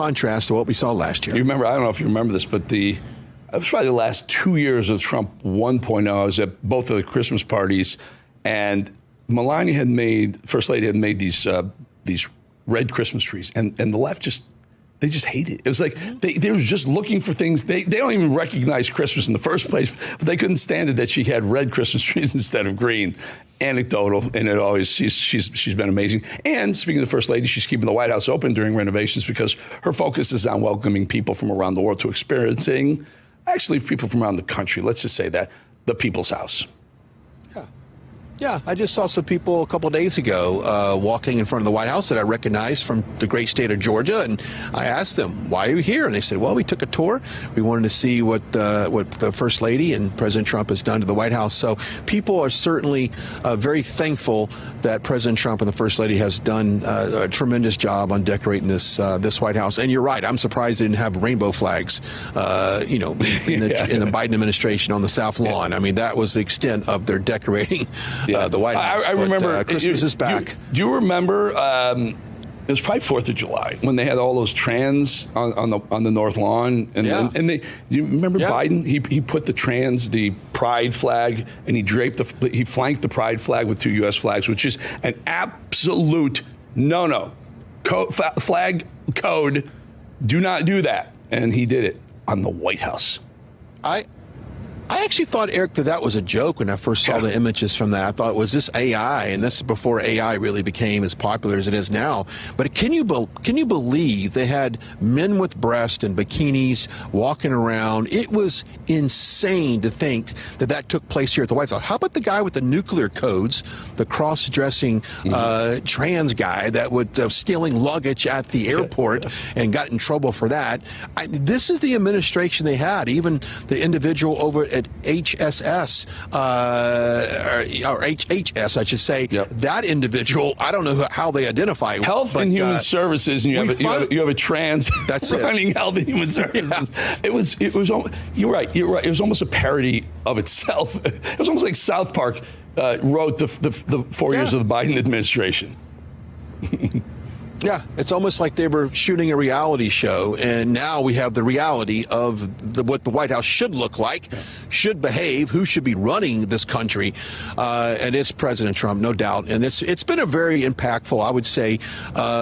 contrast to what we saw last year. You remember, I don't know if you remember this, but it was probably the last 2 years of Trump 1.0. I was at both of the Christmas parties, and First Lady had made these red Christmas trees, and the left they just hate it. It was like they were just looking for things. They don't even recognize Christmas in the first place, but they couldn't stand it that she had red Christmas trees instead of green. Anecdotal, and she's been amazing. And speaking of the First Lady, she's keeping the White House open during renovations because her focus is on welcoming people from around the world to experiencing, actually people from around the country, let's just say that, the People's House. Yeah, I just saw some people a couple of days ago walking in front of the White House that I recognized from the great state of Georgia, and I asked them, "Why are you here?" And they said, "Well, we took a tour. We wanted to see what the First Lady and President Trump has done to the White House." So people are certainly very thankful that President Trump and the First Lady has done a tremendous job on decorating this White House. And you're right, I'm surprised they didn't have rainbow flags, in the Biden administration on the South Lawn. I mean, that was the extent of their decorating. The White House. I remember Christmas is back. Do you remember? It was probably 4th of July when they had all those trans on the North Lawn, and you remember Biden? He put the pride flag, and he flanked the pride flag with 2 U.S. flags, which is an absolute no. Flag code. Do not do that, and he did it on the White House. I actually thought, Eric, that was a joke when I first saw the images from that. I thought, was this AI? And this is before AI really became as popular as it is now. But can you believe they had men with breasts and bikinis walking around? It was insane to think that took place here at the White House. How about the guy with the nuclear codes, the cross-dressing trans guy that was stealing luggage at the airport and got in trouble for that? This is the administration they had. Even the individual over at HSS, or HHS, I should say, that individual, I don't know how they identify. Health and Human Services, and you have a trans running Health and Human Services. Yeah. It was. You're right. It was almost a parody of itself. It was almost like South Park wrote the 4 years of the Biden administration. Yeah, it's almost like they were shooting a reality show, and now we have the reality of what the White House should look like, should behave, who should be running this country, and it's President Trump, no doubt. And it's been a very impactful, I would say,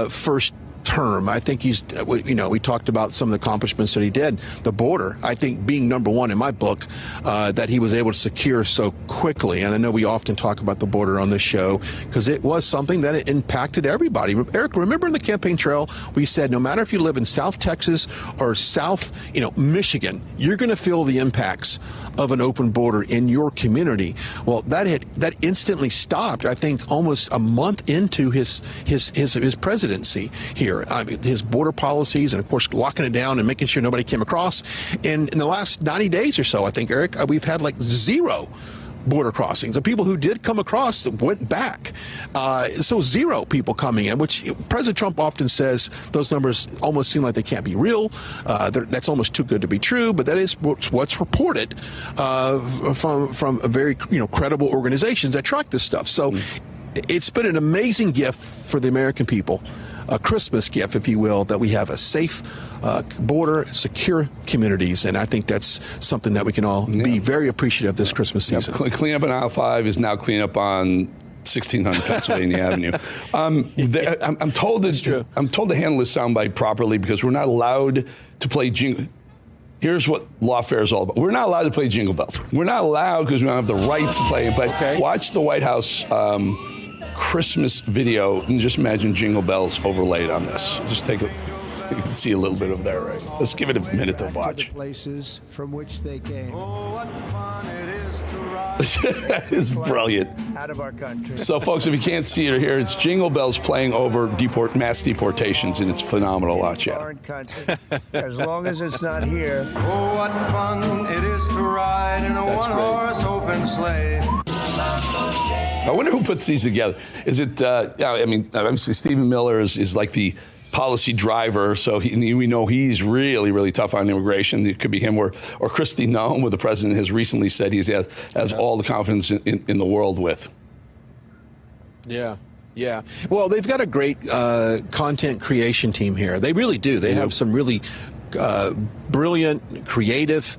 first term. I think we talked about some of the accomplishments that he did. The border, I think, being number one in my book, that he was able to secure so quickly. And I know we often talk about the border on this show because it was something that it impacted everybody. Eric, remember in the campaign trail, we said no matter if you live in South Texas or South, Michigan, you're going to feel the impacts of an open border in your community. Well, that instantly stopped, I think, almost a month into his presidency here. I mean, his border policies and, of course, locking it down and making sure nobody came across. And in the last 90 days or so, I think, Eric, we've had like 0 border crossings. The people who did come across went back. So 0 people coming in, which President Trump often says those numbers almost seem like they can't be real. That's almost too good to be true, but that is what's reported from very credible organizations that track this stuff. So it's been an amazing gift for the American people, a Christmas gift, if you will, that we have a safe border, secure communities, and I think that's something that we can all be very appreciative of this Christmas season. Cleanup on aisle 5 is now cleanup on 1600 Pennsylvania Avenue. I'm told to handle this soundbite properly because we're not allowed to play jingle. Here's what lawfare is all about. We're not allowed to play Jingle Bells. We're not allowed because we don't have the rights to play it. But watch the White House Christmas video and just imagine Jingle Bells overlaid on this. Just take a. You can see a little bit of there, right? Let's give it a minute to watch. Places from which they came. Oh, what fun it is to ride. That is brilliant. Out of our country. So, folks, if you can't see it or hear it, it's Jingle Bells playing over mass deportations, and it's phenomenal. Watch out. As long as it's not here. Oh, what fun it is to ride in a one-horse open sleigh. I wonder who puts these together. Is it, obviously Stephen Miller is like the policy driver, so we know he's really, really tough on immigration. It could be him or Kristi Noem, who the president has recently said he has all the confidence in the world with. Yeah. Yeah. Well, they've got a great content creation team here. They really do. They have some really brilliant, creative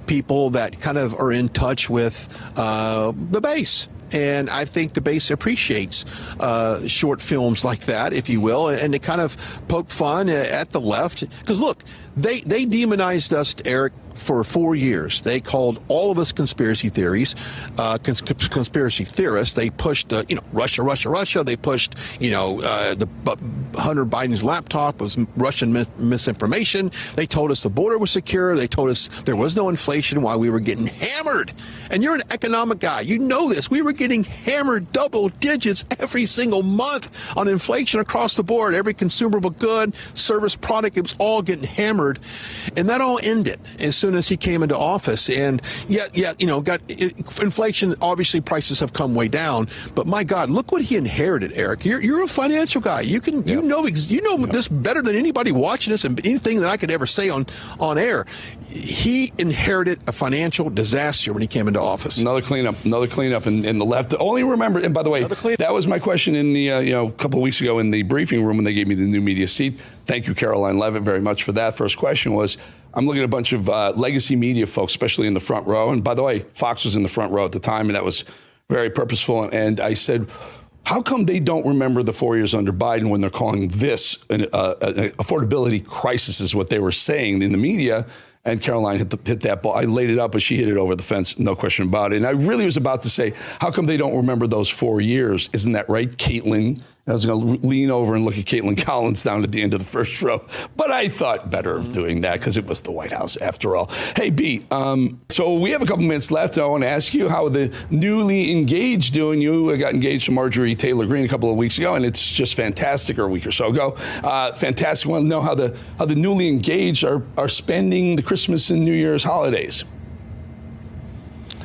people that kind of are in touch with the base. And I think the base appreciates short films like that, if you will, and to kind of poke fun at the left. Because, look, they demonized us, Eric, for 4 years. They called all of us conspiracy theories, conspiracy theorists. They pushed, Russia, Russia, Russia. They pushed, the Hunter Biden's laptop was Russian misinformation. They told us the border was secure. They told us there was no inflation while we were getting hammered. And you're an economic guy. You know this. We were getting hammered double digits every single month on inflation across the board. Every consumable good, service, product, it was all getting hammered. And that all ended as soon as he came into office. And yet, inflation, obviously prices have come way down, but my God, look what he inherited, Eric. You're a financial guy. You know this better than anybody watching this and anything that I could ever say on air. He inherited a financial disaster when he came into office. Another cleanup in the left. Only remember, and by the way, that was my question in the a couple of weeks ago in the briefing room when they gave me the new media seat. Thank you, Caroline Levitt, very much for that. First question was, I'm looking at a bunch of legacy media folks, especially in the front row. And by the way, Fox was in the front row at the time, and that was very purposeful. And I said, how come they don't remember the 4 years under Biden when they're calling this an affordability crisis is what they were saying in the media? And Caroline hit that ball. I laid it up, but she hit it over the fence, no question about it. And I really was about to say, how come they don't remember those 4 years? Isn't that right, Caitlin? I was going to lean over and look at Caitlin Collins down at the end of the first row. But I thought better of doing that because it was the White House after all. Hey, B, so we have a couple minutes left. I want to ask you how the newly engaged doing. You got engaged to Marjorie Taylor Greene a couple of weeks ago, and it's just fantastic, or a week or so ago. Fantastic. I want to know how the newly engaged are spending the Christmas and New Year's holidays.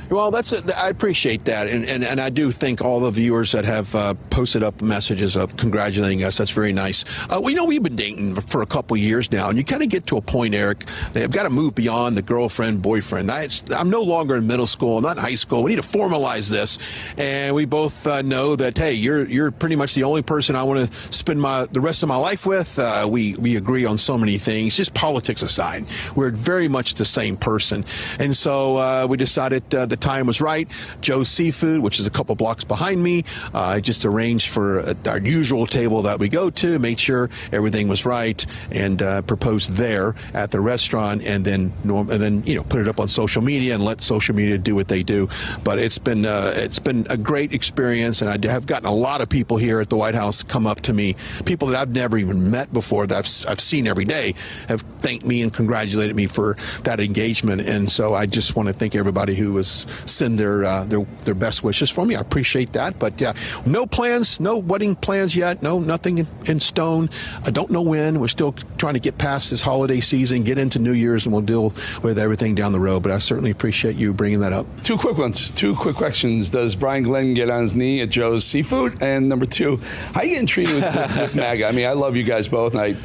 Well, I appreciate that, and I do thank all the viewers that have posted up messages of congratulating us. That's very nice. We've been dating for a couple years now, and you kind of get to a point, Eric, that I've got to move beyond the girlfriend, boyfriend. I'm no longer in middle school. I'm not in high school. We need to formalize this, and we both know that, hey, you're pretty much the only person I want to spend the rest of my life with. We agree on so many things, just politics aside. We're very much the same person, and so we decided the time was right. Joe's Seafood, which is a couple blocks behind me, I just arranged for our usual table that we go to, made sure everything was right, and proposed there at the restaurant, and then put it up on social media and let social media do what they do. But it's been a great experience, and I have gotten a lot of people here at the White House come up to me, people that I've never even met before, that I've seen every day, have thanked me and congratulated me for that engagement. And so I just want to thank everybody who was send their best wishes for me. I appreciate that. But no plans, no wedding plans yet. No, nothing in stone. I don't know when. We're still trying to get past this holiday season, get into New Year's, and we'll deal with everything down the road. But I certainly appreciate you bringing that up. Two quick questions. Does Brian Glenn get on his knee at Joe's Seafood? And number two, how are you getting treated with MAGA? I mean, I love you guys both, and I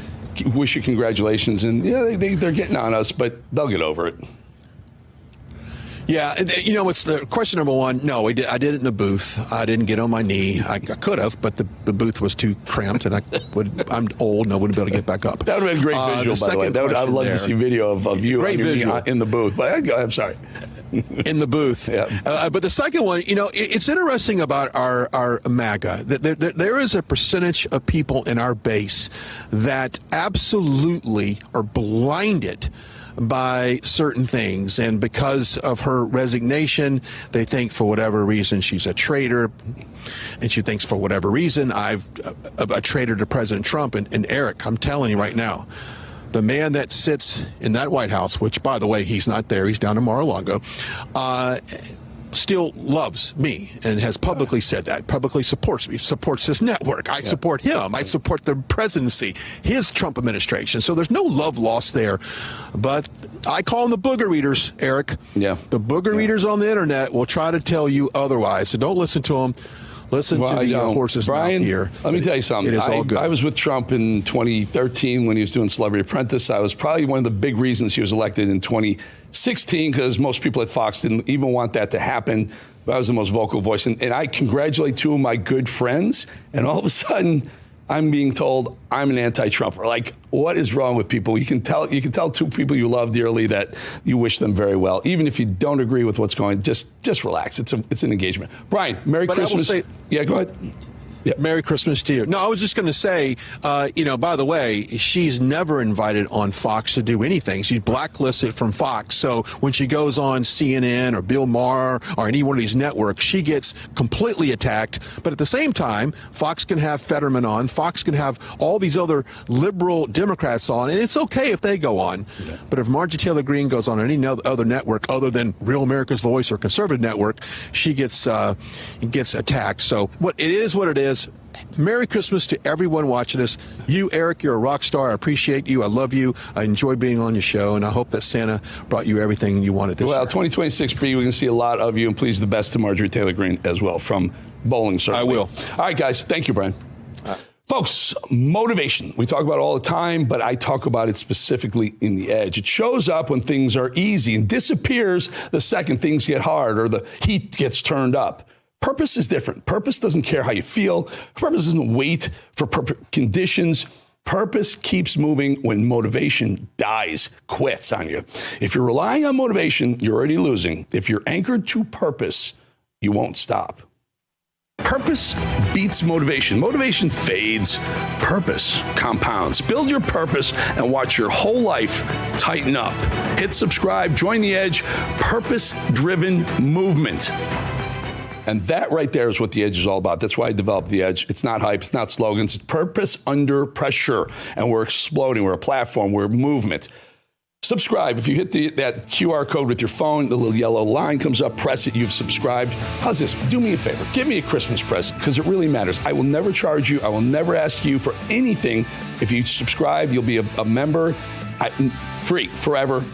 wish you congratulations. And they're getting on us, but they'll get over it. Yeah, it's the question number one. No, I did it in the booth. I didn't get on my knee. I could have, but the booth was too cramped, and I'm old, and I wouldn't be able to get back up. That would have been a great visual, by the way. I'd love to see video of you great visual in the booth. But I'm sorry. In the booth. Yeah. But the second one, it's interesting about our MAGA. There is a percentage of people in our base that absolutely are blinded by certain things, and because of her resignation, they think for whatever reason she's a traitor, and she thinks for whatever reason I'm a traitor to President Trump. And Eric, I'm telling you right now, the man that sits in that White House, which by the way, he's not there, he's down in Mar-a-Lago, still loves me and has publicly said that, publicly supports me, supports this network. I support him. I support the presidency, his Trump administration. So there's no love lost there. But I call them the booger readers, Eric. Yeah. The booger readers on the internet will try to tell you otherwise. So don't listen to them. Listen to the horse's Brian, mouth here. Let me tell you something. It is all good. I was with Trump in 2013 when he was doing Celebrity Apprentice. I was probably one of the big reasons he was elected in 2016 because most people at Fox didn't even want that to happen. But I was the most vocal voice. And I congratulate two of my good friends. And all of a sudden, I'm being told I'm an anti-Trumper. Like, what is wrong with people? You can tell two people you love dearly that you wish them very well, even if you don't agree with what's going on. Just relax. It's an engagement. Brian, Merry Christmas. Yeah, go ahead. Yeah. Merry Christmas to you. No, I was just going to say, by the way, she's never invited on Fox to do anything. She's blacklisted from Fox. So when she goes on CNN or Bill Maher or any one of these networks, she gets completely attacked. But at the same time, Fox can have Fetterman on. Fox can have all these other liberal Democrats on. And it's okay if they go on. Yeah. But if Marjorie Taylor Greene goes on any other network other than Real America's Voice or Conservative Network, she gets attacked. So it is what it is. Merry Christmas to everyone watching us. You, Eric, you're a rock star. I appreciate you. I love you. I enjoy being on your show, and I hope that Santa brought you everything you wanted this year. Well, 2026, Bree, we're going to see a lot of you, and please the best to Marjorie Taylor Greene as well from Bowling, certainly. I will. All right, guys. Thank you, Brian. Folks, motivation. We talk about it all the time, but I talk about it specifically in The Edge. It shows up when things are easy and disappears the second things get hard or the heat gets turned up. Purpose is different. Purpose doesn't care how you feel. Purpose doesn't wait for conditions. Purpose keeps moving when motivation quits on you. If you're relying on motivation, you're already losing. If you're anchored to purpose, you won't stop. Purpose beats motivation. Motivation fades. Purpose compounds. Build your purpose and watch your whole life tighten up. Hit subscribe. Join The Edge. Purpose-driven movement. And that right there is what The Edge is all about. That's why I developed The Edge. It's not hype. It's not slogans. It's purpose under pressure. And we're exploding. We're a platform. We're a movement. Subscribe. If you hit that QR code with your phone, the little yellow line comes up. Press it. You've subscribed. How's this? Do me a favor. Give me a Christmas present because it really matters. I will never charge you. I will never ask you for anything. If you subscribe, you'll be a member. Free. Forever.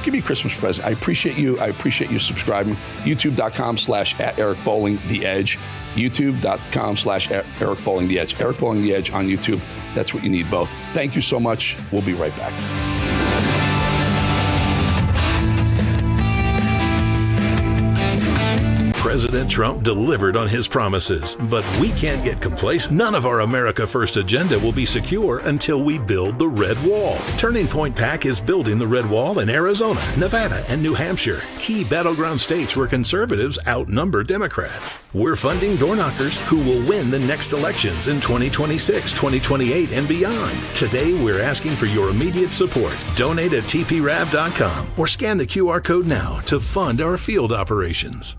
Give me a Christmas present. I appreciate you. I appreciate you subscribing. YouTube.com/@EricBowlingTheEdge. YouTube.com/EricBowlingTheEdge. Eric Bowling The Edge on YouTube. That's what you need both. Thank you so much. We'll be right back. President Trump delivered on his promises, but we can't get complacent. None of our America First agenda will be secure until we build the Red Wall. Turning Point PAC is building the Red Wall in Arizona, Nevada, and New Hampshire, key battleground states where conservatives outnumber Democrats. We're funding door knockers who will win the next elections in 2026, 2028, and beyond. Today, we're asking for your immediate support. Donate at tprav.com or scan the QR code now to fund our field operations.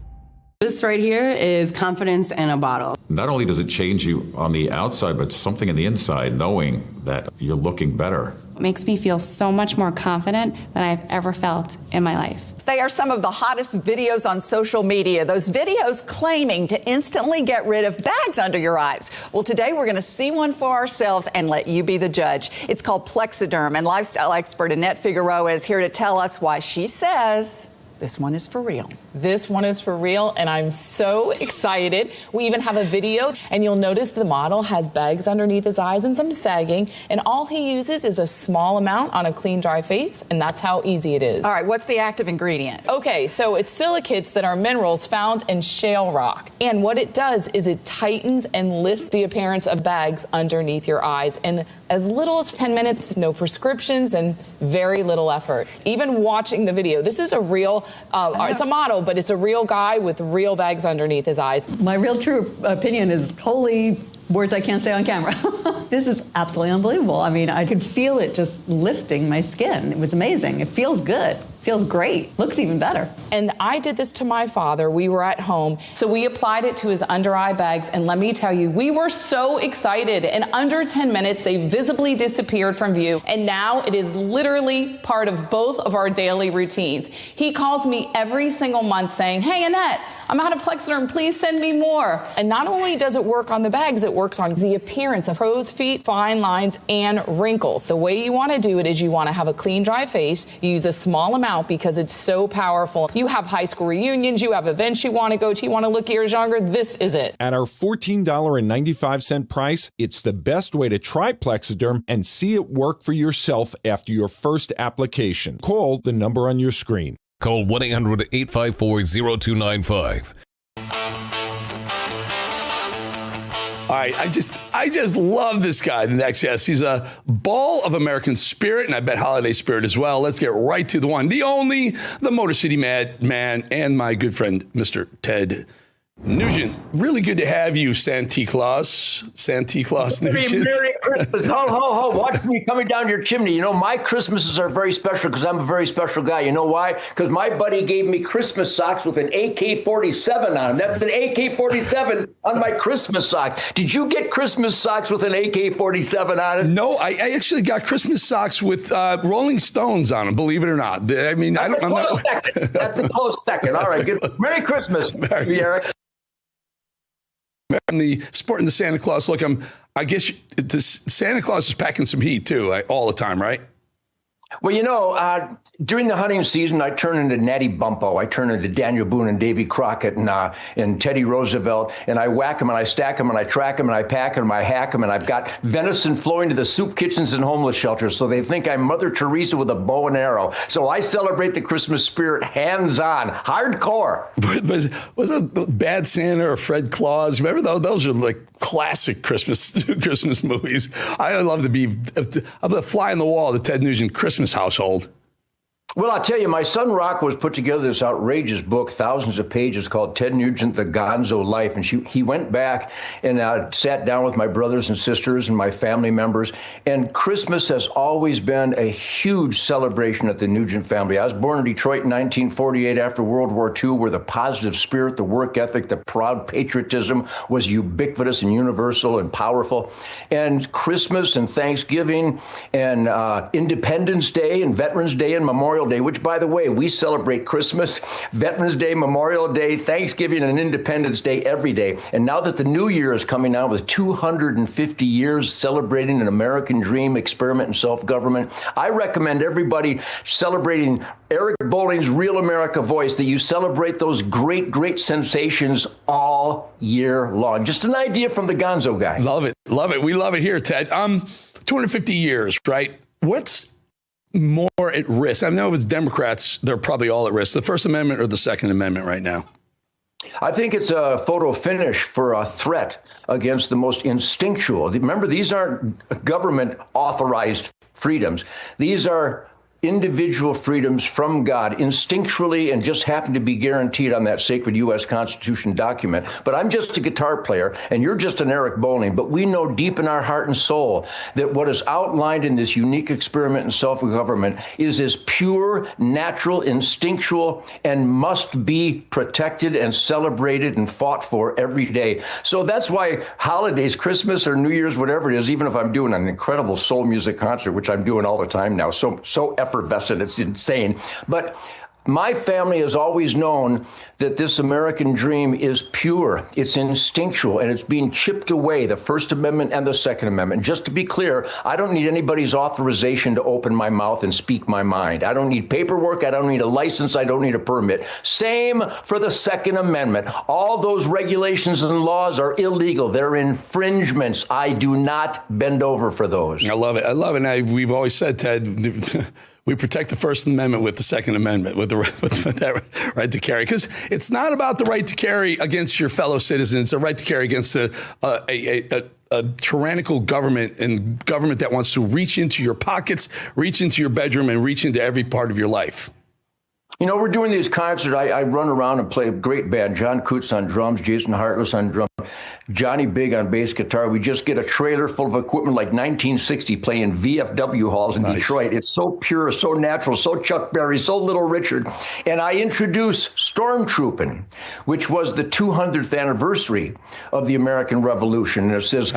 This right here is confidence in a bottle. Not only does it change you on the outside, but something in the inside, knowing that you're looking better. It makes me feel so much more confident than I've ever felt in my life. They are some of the hottest videos on social media. Those videos claiming to instantly get rid of bags under your eyes. Well, today we're going to see one for ourselves and let you be the judge. It's called Plexiderm, and lifestyle expert Annette Figueroa is here to tell us why she says this one is for real. This one is for real, and I'm so excited. We even have a video, and you'll notice the model has bags underneath his eyes and some sagging, and all he uses is a small amount on a clean, dry face, and that's how easy it is. All right, what's the active ingredient? Okay, so it's silicates that are minerals found in shale rock, and what it does is it tightens and lifts the appearance of bags underneath your eyes, and as little as 10 minutes, no prescriptions, and very little effort. Even watching the video, this is a real, it's a model, but it's a real guy with real bags underneath his eyes. My real true opinion is holy words I can't say on camera. This is absolutely unbelievable. I mean, I could feel it just lifting my skin. It was amazing. It feels good. Feels great. Looks even better. And I did this to my father. We were at home. So we applied it to his under eye bags. And let me tell you, we were so excited. In under 10 minutes, they visibly disappeared from view. And now it is literally part of both of our daily routines. He calls me every single month saying, "Hey, Annette, I'm out of Plexiderm. Please send me more." And not only does it work on the bags, it works on the appearance of crow's feet, fine lines, and wrinkles. The way you want to do it is you want to have a clean, dry face. You use a small amount now because it's so powerful. You have high school reunions, you have events you want to go to, you want to look years younger. This is it. At our $14.95 price, it's the best way to try Plexiderm and see it work for yourself after your first application. Call the number on your screen. Call 1-800-854-0295. All right, I just love this guy, the next guest. He's a ball of American spirit, and I bet holiday spirit as well. Let's get right to the one, the only, the Motor City Madman, and my good friend, Mr. Ted Nugent. Really good to have you, Santa Claus. Santa Claus Nugent. Merry Christmas. Ho, ho, ho. Watch me coming down your chimney. You know, my Christmases are very special because I'm a very special guy. You know why? Because my buddy gave me Christmas socks with an AK-47 on them. That's an AK-47 on my Christmas sock. Did you get Christmas socks with an AK-47 on it? No, I actually got Christmas socks with Rolling Stones on them, believe it or not. I mean, That's a close second. All right. Good. Merry Christmas, Eric. And the sporting the Santa Claus look, I guess Santa Claus is packing some heat too, all the time, right? Well, you know, during the hunting season, I turn into Natty Bumppo. I turn into Daniel Boone and Davy Crockett and Teddy Roosevelt, and I whack them and I stack them and I track them and I pack them and I hack them, and I've got venison flowing to the soup kitchens and homeless shelters, so they think I'm Mother Teresa with a bow and arrow. So I celebrate the Christmas spirit hands-on, hardcore. Was it Bad Santa or Fred Claus? Remember those are like classic Christmas movies. I love to be the fly on the wall of the Ted Nugent Christmas household. Well, I'll tell you, my son Rocco has put together this outrageous book, thousands of pages, called Ted Nugent, The Gonzo Life. And he went back and sat down with my brothers and sisters and my family members. And Christmas has always been a huge celebration at the Nugent family. I was born in Detroit in 1948 after World War II, where the positive spirit, the work ethic, the proud patriotism was ubiquitous and universal and powerful. And Christmas and Thanksgiving and Independence Day and Veterans Day and Memorial Day, which, by the way, we celebrate Christmas, Veterans Day, Memorial Day, Thanksgiving, and Independence Day every day. And now that the new year is coming out with 250 years celebrating an American dream, experiment, and self-government, I recommend everybody celebrating Eric Bolling's Real America Voice, that you celebrate those great, great sensations all year long. Just an idea from the Gonzo guy. Love it. Love it. We love it here, Ted. 250 years, right? What's more at risk? I know if it's Democrats, they're probably all at risk. The First Amendment or the Second Amendment right now? I think it's a photo finish for a threat against the most instinctual. Remember, these aren't government authorized freedoms. These are individual freedoms from God, instinctually, and just happen to be guaranteed on that sacred U.S. Constitution document. But I'm just a guitar player, and you're just an Eric Bolling. But we know deep in our heart and soul that what is outlined in this unique experiment in self-government is as pure, natural, instinctual, and must be protected and celebrated and fought for every day. So that's why holidays, Christmas or New Year's, whatever it is, even if I'm doing an incredible soul music concert, which I'm doing all the time now, so effervescent, it's insane. But my family has always known that this American dream is pure, it's instinctual, and it's being chipped away, the First Amendment and the Second Amendment. Just to be clear, I don't need anybody's authorization to open my mouth and speak my mind. I don't need paperwork, I don't need a license, I don't need a permit. Same for the Second Amendment. All those regulations and laws are illegal. They're infringements. I do not bend over for those. I love it. I love it. And we've always said, Ted, we protect the First Amendment with the Second Amendment, with that right to carry. Because it's not about the right to carry against your fellow citizens, it's a right to carry against a tyrannical government, and government that wants to reach into your pockets, reach into your bedroom, and reach into every part of your life. You know, we're doing these concerts. I run around and play a great band. John Coots on drums, Jason Hartless on drums, Johnny Big on bass guitar. We just get a trailer full of equipment like 1960 playing VFW halls in Detroit. It's so pure, so natural, so Chuck Berry, so Little Richard. And I introduce Stormtroopin', which was the 200th anniversary of the American Revolution. And it says,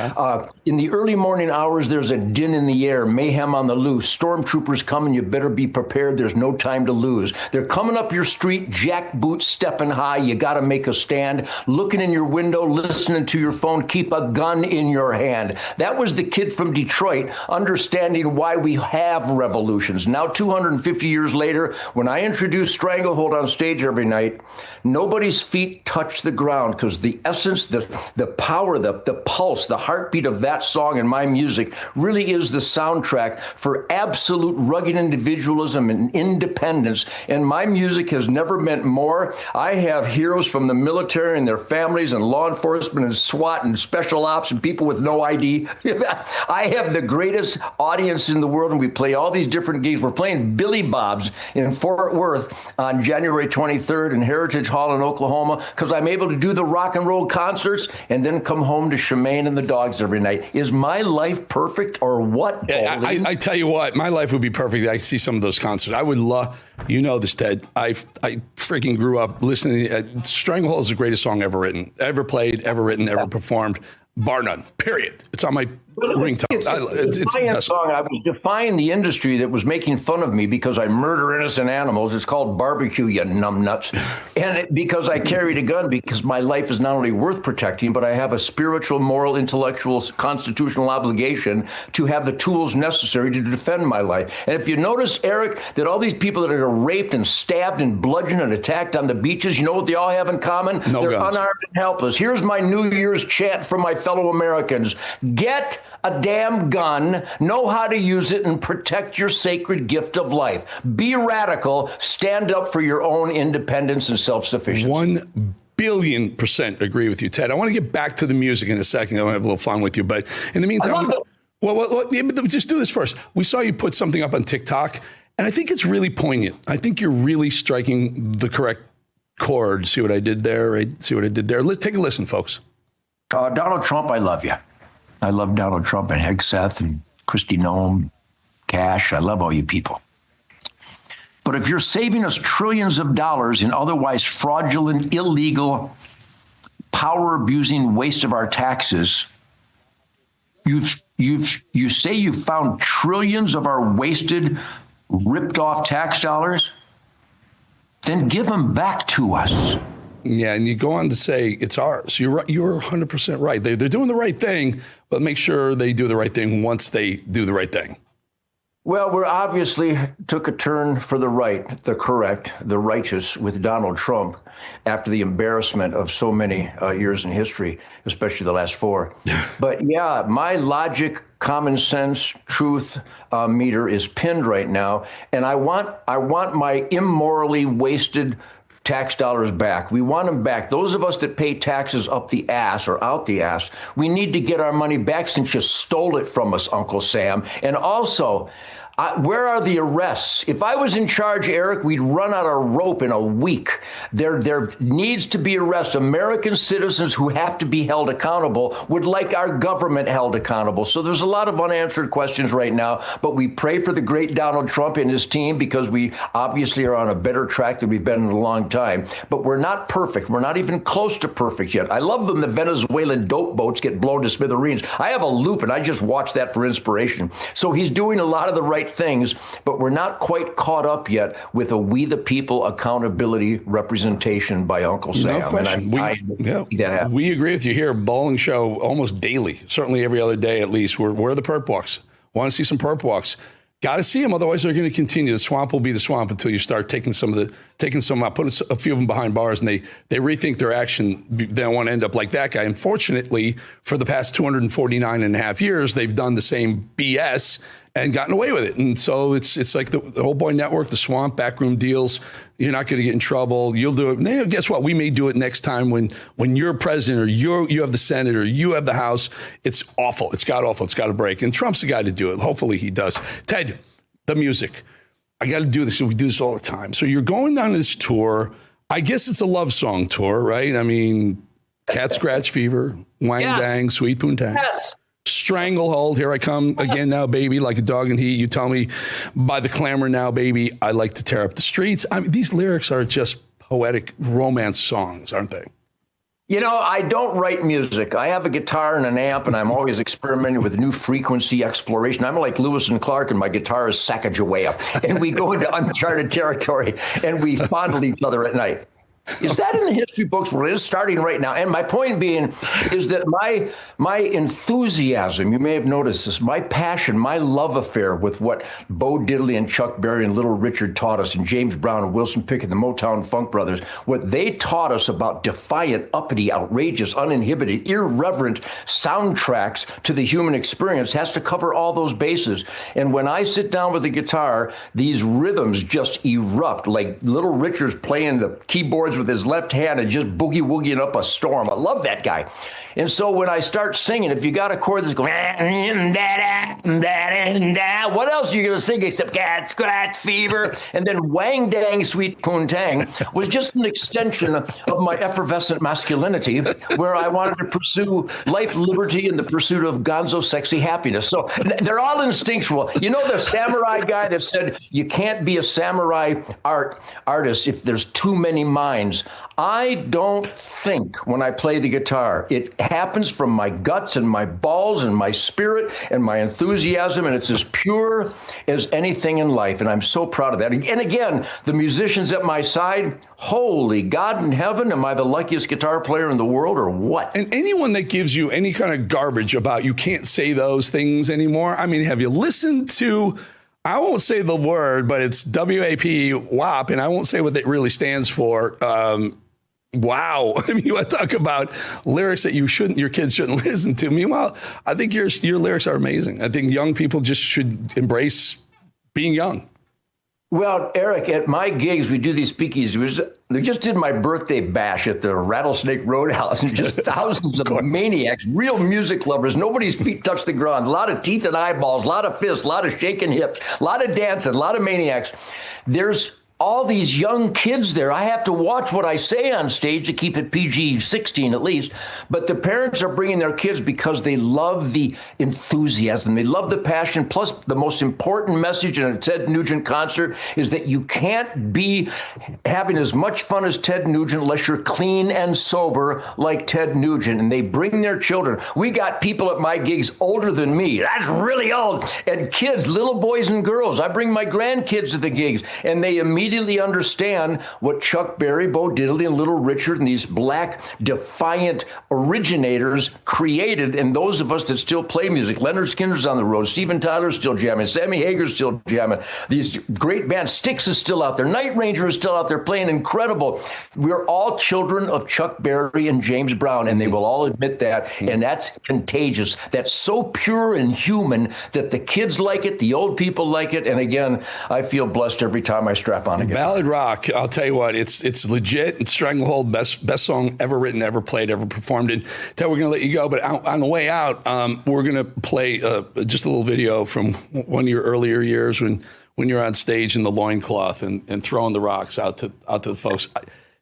in the early morning hours, there's a din in the air, mayhem on the loose. Stormtroopers coming, you better be prepared. There's no time to lose. They're coming up your street, jackboots stepping high, you got to make a stand. Looking in your window, listening to your phone, keep a gun in your hand. That was the kid from Detroit, understanding why we have revolutions. Now, 250 years later, when I introduce Stranglehold on stage every night, nobody's feet touch the ground, because the essence, the power, the pulse, the heartbeat of that song and my music really is the soundtrack for absolute rugged individualism and independence. And my music has never meant more. I have heroes from the military and their families and law enforcement and SWAT and special ops and people with no ID. I have the greatest audience in the world, and we play all these different gigs. We're playing Billy Bob's in Fort Worth on January 23rd in Heritage Hall in Oklahoma, because I'm able to do the rock and roll concerts and then come home to Shemaine and the dogs every night. Is my life perfect or what? I tell you what, my life would be perfect. I see some of those concerts. I would love, you know this, Ted. I freaking grew up listening. Stranglehold is the greatest song ever written, ever played, ever written, ever performed, bar none, period. It's on my ringtone. It's the song. I was defying the industry that was making fun of me because I murder innocent animals. It's called barbecue, you numbnuts. And because I carried a gun, because my life is not only worth protecting, but I have a spiritual, moral, intellectual, constitutional obligation to have the tools necessary to defend my life. And if you notice, Eric, that all these people that are raped and stabbed and bludgeoned and attacked on the beaches, you know what they all have in common? No They're guns. unarmed and helpless. Here's my New Year's chant for my fellow Americans. Get a damn gun, know how to use it, and protect your sacred gift of life. Be radical, stand up for your own independence and self-sufficiency. 1,000,000,000% agree with you, Ted. I want to get back to the music in a second. I want to have a little fun with you, but in the meantime, just do this first. We saw you put something up on TikTok, and I think it's really poignant. I think you're really striking the correct chord. See what I did there? Right? See what I did there? Let's take a listen, folks. Donald Trump, I love you. I love Donald Trump and Hegseth and Kristi Noem, Cash. I love all you people. But if you're saving us trillions of dollars in otherwise fraudulent, illegal, power-abusing waste of our taxes, you say you found trillions of our wasted, ripped-off tax dollars? Then give them back to us. Yeah, and you go on to say it's ours. You're right. You're 100% right. They're doing the right thing, but make sure they do the right thing once they do the right thing. Well, we obviously took a turn for the right, the correct, the righteous with Donald Trump after the embarrassment of so many years in history, especially the last 4. But yeah, my logic, common sense, truth meter is pinned right now, and I want my immorally wasted tax dollars back. We want them back. Those of us that pay taxes up the ass or out the ass, we need to get our money back since you stole it from us, Uncle Sam. And also, where are the arrests? If I was in charge, Eric, we'd run out of rope in a week. There needs to be arrests. American citizens who have to be held accountable would like our government held accountable. So there's a lot of unanswered questions right now, but we pray for the great Donald Trump and his team because we obviously are on a better track than we've been in a long time. But we're not perfect. We're not even close to perfect yet. I love when the Venezuelan dope boats get blown to smithereens. I have a loop and I just watch that for inspiration. So he's doing a lot of the right things, but we're not quite caught up yet with a we the people accountability representation by Uncle Sam. No question. And we agree with you here. Bowling show almost daily, certainly every other day at least. Where are the perp walks? Want to see some perp walks? Got to see them, otherwise they're going to continue. The swamp will be the swamp until you start taking some out, putting a few of them behind bars, and they rethink their action. They don't want to end up like that guy. Unfortunately, for the past 249 and a half years, they've done the same BS and gotten away with it. And so it's like the Old Boy Network, the swamp, backroom deals. You're not going to get in trouble. You'll do it. Now, guess what? We may do it next time when you're president or you have the Senate or you have the House. It's awful. It's got awful. It's got to break. And Trump's the guy to do it. Hopefully he does. Ted, the music. I got to do this. We do this all the time. So you're going down this tour. I guess it's a love song tour, right? I mean, Cat Scratch Fever, Wang Dang, Sweet Poontang. Yes. Stranglehold, here I come again now, baby, like a dog in heat. You tell me by the clamor now, baby, I like to tear up the streets. I mean, these lyrics are just poetic romance songs, aren't they? You know, I don't write music. I have a guitar and an amp, and I'm always experimenting with new frequency exploration. I'm like Lewis and Clark, and my guitar is Sacagawea. And we go into uncharted territory, and we fondle each other at night. Is that in the history books? Well, it is starting right now. And my point being is that my enthusiasm, you may have noticed this, my passion, my love affair with what Bo Diddley and Chuck Berry and Little Richard taught us, and James Brown and Wilson Pickett, the Motown Funk Brothers, what they taught us about defiant, uppity, outrageous, uninhibited, irreverent soundtracks to the human experience has to cover all those bases. And when I sit down with the guitar, these rhythms just erupt, like Little Richard's playing the keyboards with his left hand and just boogie-woogieing up a storm. I love that guy. And so when I start singing, if you got a chord that's going, what else are you going to sing except cat scratch fever? And then wang dang sweet poontang was just an extension of my effervescent masculinity, where I wanted to pursue life, liberty, and the pursuit of gonzo sexy happiness. So they're all instinctual. You know the samurai guy that said you can't be a samurai artist if there's too many minds. I don't think when I play the guitar, it happens from my guts and my balls and my spirit and my enthusiasm, and it's as pure as anything in life, and I'm so proud of that. And again, the musicians at my side, holy God in heaven, am I the luckiest guitar player in the world or what? And anyone that gives you any kind of garbage about you can't say those things anymore, I mean, have you listened to... I won't say the word, but it's WAP, and I won't say what it really stands for. Wow. I mean, you want to talk about lyrics that your kids shouldn't listen to. Meanwhile, I think your lyrics are amazing. I think young people just should embrace being young. Well, Eric, at my gigs, we do these speakeasies. They just did my birthday bash at the Rattlesnake Roadhouse, and just thousands of maniacs, real music lovers. Nobody's feet touch the ground. A lot of teeth and eyeballs, a lot of fists, a lot of shaking hips, a lot of dancing, a lot of maniacs. There's all these young kids there. I have to watch what I say on stage to keep it PG-16 at least. But the parents are bringing their kids because they love the enthusiasm. They love the passion. Plus, the most important message in a Ted Nugent concert is that you can't be having as much fun as Ted Nugent unless you're clean and sober like Ted Nugent. And they bring their children. We got people at my gigs older than me. That's really old. And kids, little boys and girls. I bring my grandkids to the gigs, and they immediately understand what Chuck Berry, Bo Diddley, and Little Richard and these black defiant originators created. And those of us that still play music, Leonard Skinner's on the road, Steven Tyler's still jamming, Sammy Hager's still jamming, these great bands, Styx is still out there, Night Ranger is still out there playing incredible. We're all children of Chuck Berry and James Brown, and they will all admit that. And that's contagious. That's so pure and human that the kids like it, the old people like it. And again, I feel blessed every time I strap on again. Ballad rock, I'll tell you what, it's legit. It's Stranglehold, best song ever written, ever played, ever performed. And Ted, we're going to let you go, but on the way out, we're going to play just a little video from one of your earlier years when you're on stage in the loincloth and throwing the rocks out to the folks.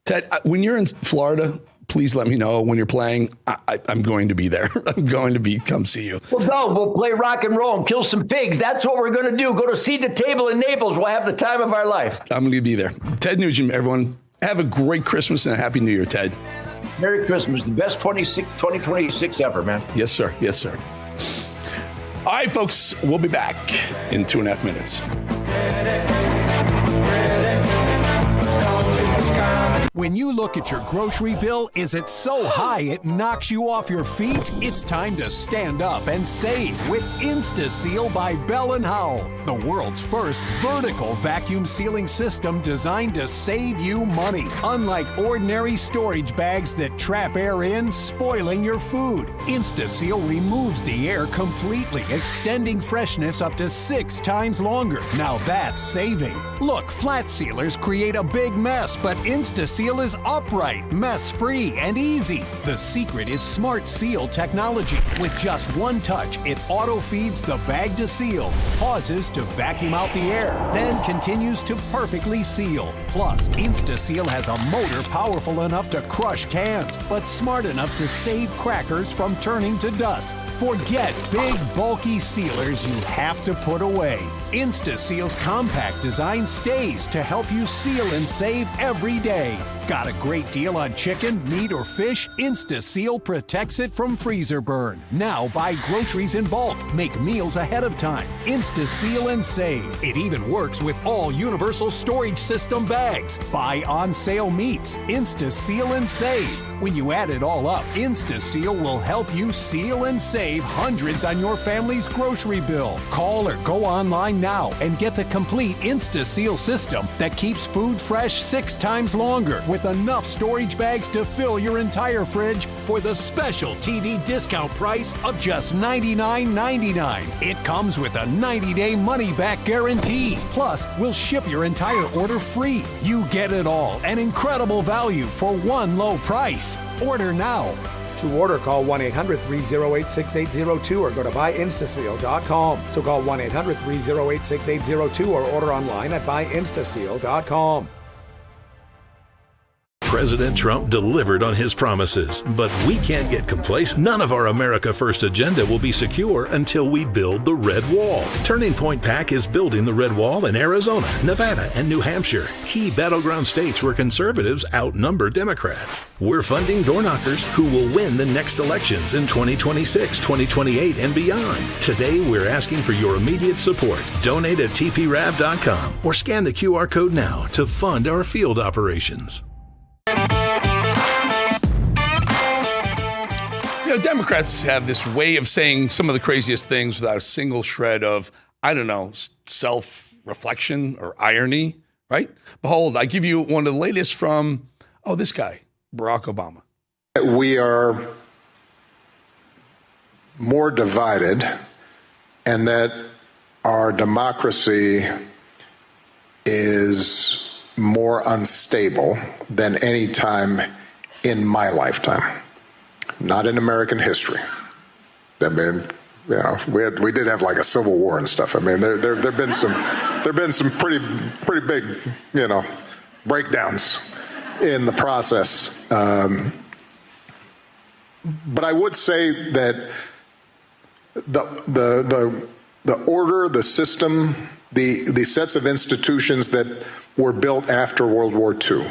Ted, when you're in Florida, please let me know when you're playing. I'm going to be there. I'm going to come see you. We'll play rock and roll and kill some pigs. That's what we're going to do. Go to Seat to Table in Naples. We'll have the time of our life. I'm going to be there. Ted Nugent, everyone, have a great Christmas and a Happy New Year, Ted. Merry Christmas. The best 2026 ever, man. Yes, sir. Yes, sir. All right, folks, we'll be back in 2.5 minutes. When you look at your grocery bill, is it so high it knocks you off your feet? It's time to stand up and save with InstaSeal by Bell & Howell, the world's first vertical vacuum sealing system designed to save you money. Unlike ordinary storage bags that trap air in, spoiling your food, InstaSeal removes the air completely, extending freshness up to 6 times longer. Now that's saving. Look, flat sealers create a big mess, but InstaSeal is upright, mess-free, and easy. The secret is Smart Seal technology. With just one touch, it auto-feeds the bag to seal, pauses to vacuum out the air, then continues to perfectly seal. Plus, InstaSeal has a motor powerful enough to crush cans, but smart enough to save crackers from turning to dust. Forget big, bulky sealers you have to put away. InstaSeal's compact design stays to help you seal and save every day. Got a great deal on chicken, meat, or fish? InstaSeal protects it from freezer burn. Now buy groceries in bulk. Make meals ahead of time. InstaSeal and save. It even works with all universal storage system bags. Buy on sale meats. InstaSeal and save. When you add it all up, InstaSeal will help you seal and save hundreds on your family's grocery bill. Call or go online now and get the complete InstaSeal system that keeps food fresh 6 times longer with enough storage bags to fill your entire fridge for the special TV discount price of just $99.99. It comes with a 90-day money-back guarantee. Plus, we'll ship your entire order free. You get it all, an incredible value for one low price. Order now. To order, call 1-800-308-6802 or go to buyinstaseal.com. So call 1-800-308-6802 or order online at buyinstaseal.com. President Trump delivered on his promises, but we can't get complacent. None of our America First agenda will be secure until we build the Red Wall. Turning Point PAC is building the Red Wall in Arizona, Nevada, and New Hampshire, key battleground states where conservatives outnumber Democrats. We're funding door knockers who will win the next elections in 2026, 2028, and beyond. Today, we're asking for your immediate support. Donate at tprab.com or scan the QR code now to fund our field operations. You know, Democrats have this way of saying some of the craziest things without a single shred of, I don't know, self-reflection or irony, right? Behold, I give you one of the latest from, this guy, Barack Obama. We are more divided and that our democracy is more unstable than any time in my lifetime, not in American history. I mean, you know, we did have like a civil war and stuff. I mean, there've been some pretty big, you know, breakdowns in the process. But I would say that the order, the system, the sets of institutions that were built after World War II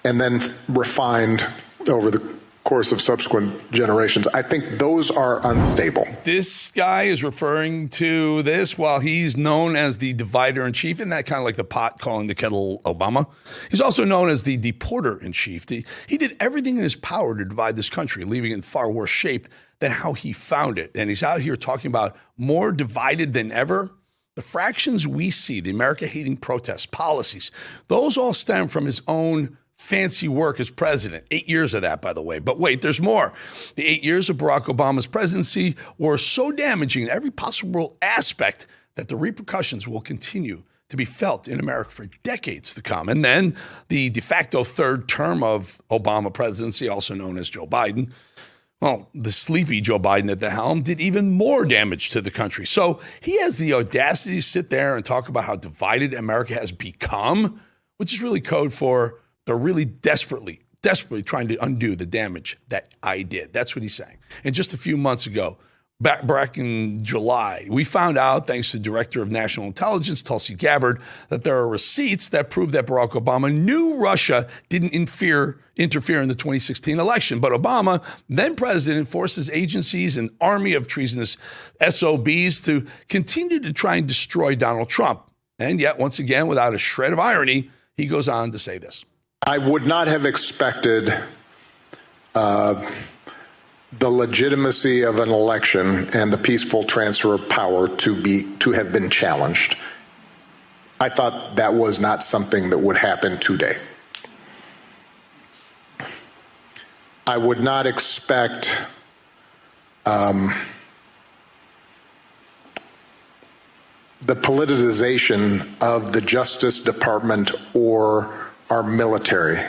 and then refined over the course of subsequent generations, I think those are unstable. This guy is referring to this while he's known as the divider-in-chief, and that kind of like the pot calling the kettle Obama. He's also known as the deporter-in-chief. He did everything in his power to divide this country, leaving it in far worse shape than how he found it. And he's out here talking about more divided than ever. The fractions we see, the America-hating protests, policies, those all stem from his own fancy work as president. 8 years of that, by the way. But wait, there's more. The 8 years of Barack Obama's presidency were so damaging in every possible aspect that the repercussions will continue to be felt in America for decades to come. And then the de facto third term of Obama presidency, also known as Joe Biden, well, the sleepy Joe Biden at the helm did even more damage to the country. So he has the audacity to sit there and talk about how divided America has become, which is really code for they're really desperately trying to undo the damage that I did. That's what he's saying. And just a few months ago, back in July, we found out, thanks to Director of National Intelligence, Tulsi Gabbard, that there are receipts that prove that Barack Obama knew Russia didn't interfere in the 2016 election. But Obama, then president, forced his agencies and army of treasonous SOBs to continue to try and destroy Donald Trump. And yet, once again, without a shred of irony, he goes on to say this. I would not have expected the legitimacy of an election and the peaceful transfer of power to have been challenged. I thought that was not something that would happen today. I would not expect the politicization of the Justice Department or our military.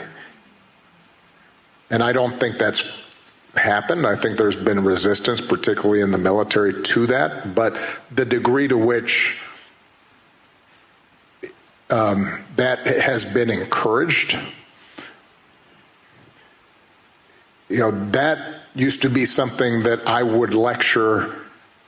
And I don't think that's happened. I think there's been resistance, particularly in the military, to that. But the degree to which that has been encouraged, that used to be something that I would lecture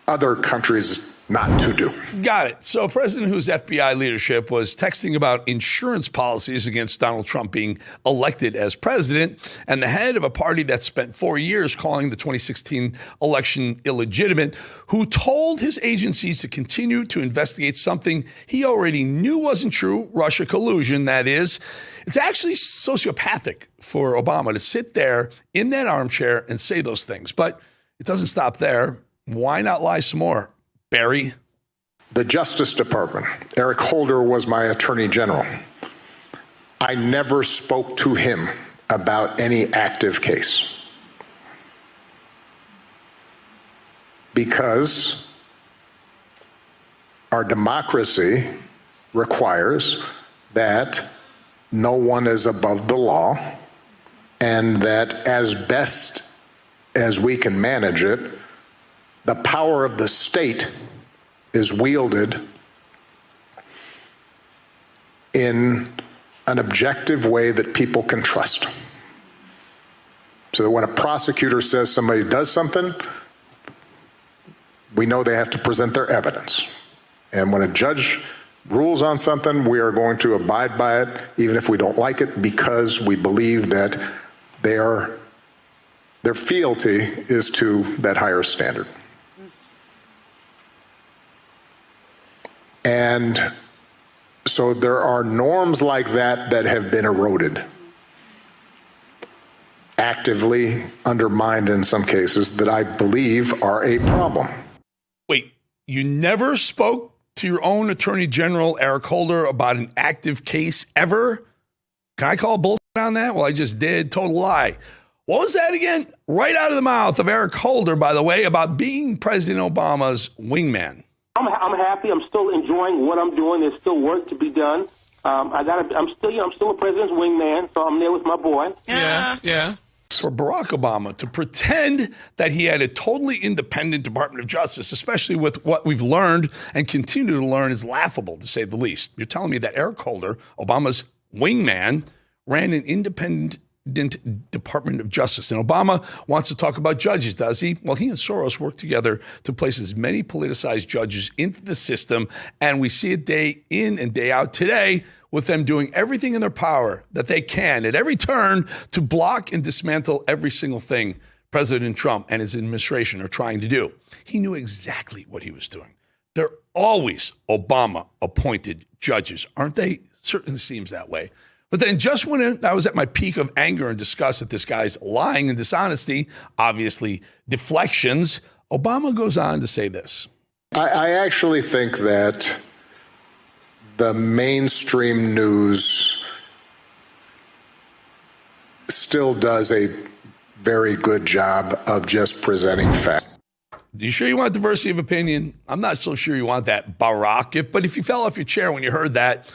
other countries not to do. Got it. So a president whose FBI leadership was texting about insurance policies against Donald Trump being elected as president, and the head of a party that spent 4 years calling the 2016 election illegitimate, who told his agencies to continue to investigate something he already knew wasn't true, Russia collusion, that is. It's actually sociopathic for Obama to sit there in that armchair and say those things. But it doesn't stop there. Why not lie some more? Barry? The Justice Department, Eric Holder was my attorney general. I never spoke to him about any active case because our democracy requires that no one is above the law and that as best as we can manage it, the power of the state is wielded in an objective way that people can trust. So that when a prosecutor says somebody does something, we know they have to present their evidence. And when a judge rules on something, we are going to abide by it, even if we don't like it, because we believe that their fealty is to that higher standard. And so there are norms like that have been eroded, actively undermined in some cases, that I believe are a problem. Wait, you never spoke to your own Attorney General, Eric Holder, about an active case ever? Can I call bullshit on that? Well, I just did. Total lie. What was that again? Right out of the mouth of Eric Holder, by the way, about being President Obama's wingman. I'm happy. I'm still enjoying what I'm doing. There's still work to be done. I'm still a president's wingman, so I'm there with my boy. Yeah. For Barack Obama to pretend that he had a totally independent Department of Justice, especially with what we've learned and continue to learn, is laughable, to say the least. You're telling me that Eric Holder, Obama's wingman, ran an independent Department of Justice. And Obama wants to talk about judges, does he? Well, he and Soros work together to place as many politicized judges into the system, and we see it day in and day out today with them doing everything in their power that they can at every turn to block and dismantle every single thing President Trump and his administration are trying to do. He knew exactly what he was doing. They're always Obama-appointed judges, aren't they? Certainly seems that way. But then just when I was at my peak of anger and disgust at this guy's lying and dishonesty, obviously deflections, Obama goes on to say this. I actually think that the mainstream news still does a very good job of just presenting facts. Are you sure you want diversity of opinion? I'm not so sure you want that, Barack. But if you fell off your chair when you heard that,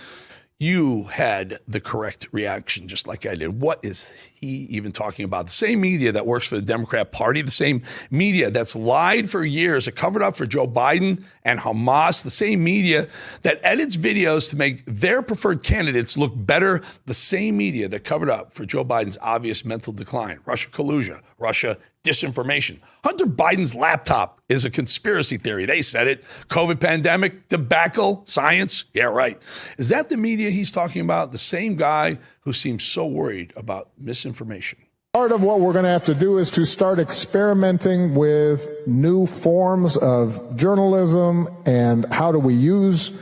you had the correct reaction, just like I did. What is he even talking about? The same media that works for the Democrat Party, the same media that's lied for years, that covered up for Joe Biden and Hamas, the same media that edits videos to make their preferred candidates look better, the same media that covered up for Joe Biden's obvious mental decline, Russia collusion, Russia disinformation. Hunter Biden's laptop is a conspiracy theory. They said it. COVID pandemic, debacle, science. Yeah, right. Is that the media he's talking about? The same guy who seems so worried about misinformation. Part of what we're going to have to do is to start experimenting with new forms of journalism and how do we use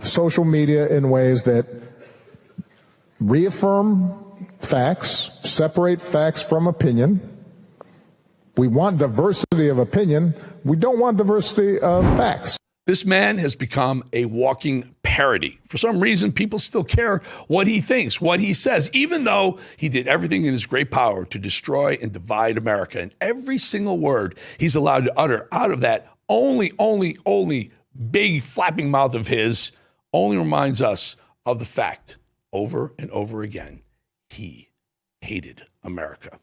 social media in ways that reaffirm facts, separate facts from opinion. We want diversity of opinion. We don't want diversity of facts. This man has become a walking parody. For some reason, people still care what he thinks, what he says, even though he did everything in his great power to destroy and divide America. And every single word he's allowed to utter out of that only big flapping mouth of his only reminds us of the fact over and over again, he hated America.